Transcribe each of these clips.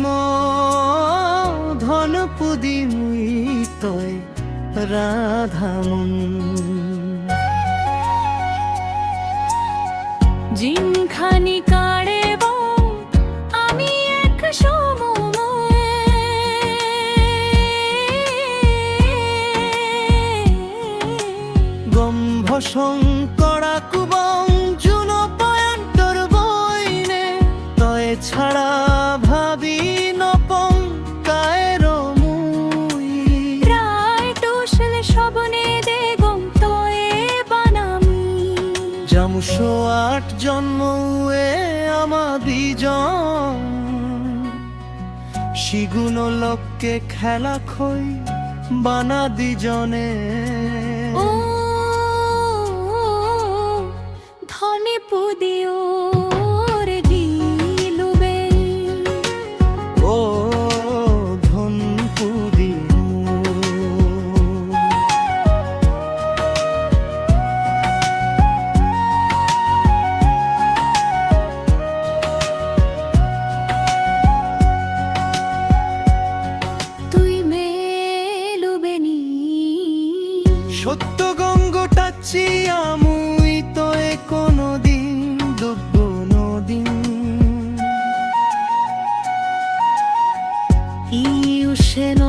মো ধনপুদি মুই তয় রাধামন জিনখানি কাড়ে আমি এক সময় গম্ভ শঙ্করা কুবং জুন পয়ন্তর বইনে তয় ছাড়া ভাবি নপং কায়ের মুই রায় টুসলে সবনে দে গম তয়ে বানামি জামুশো 8 জন্ম এ আমা বিজন শিগুন লোককে খেলা খই বানা দিজনে ও ধনে পুদিও রে দিলুবে ও ধনপুদি তুই মেলুবেনি সত্য গঙ্গটাচ্ছি আমুই তয়ে কোনদিন ডুবব নদিন ইউসেন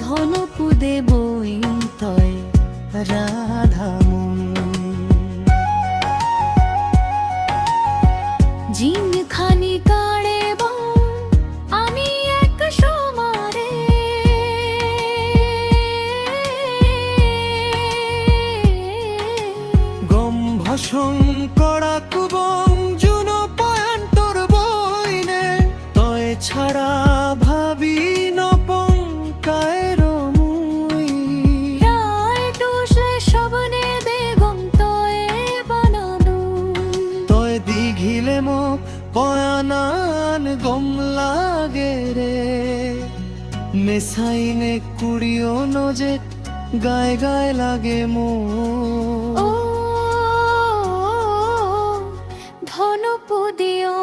ধনপুদে বইন তয় রাধামন জিনখানি কাড়ে আমি এক সমারে গম্ভ শঙ্করা কুবং জুন পয়ন্তর বইনে তয় ছাড়া ভাবি নপং কায়ের মুই রায় টুসলে সবনে দে গম তয়ে বানানো তয় দিঘিলে মো পয়ানান গম লাগে রে মেসাইনে কুড়িও নজে গায় গায় লাগে মো ও ধনপুদিও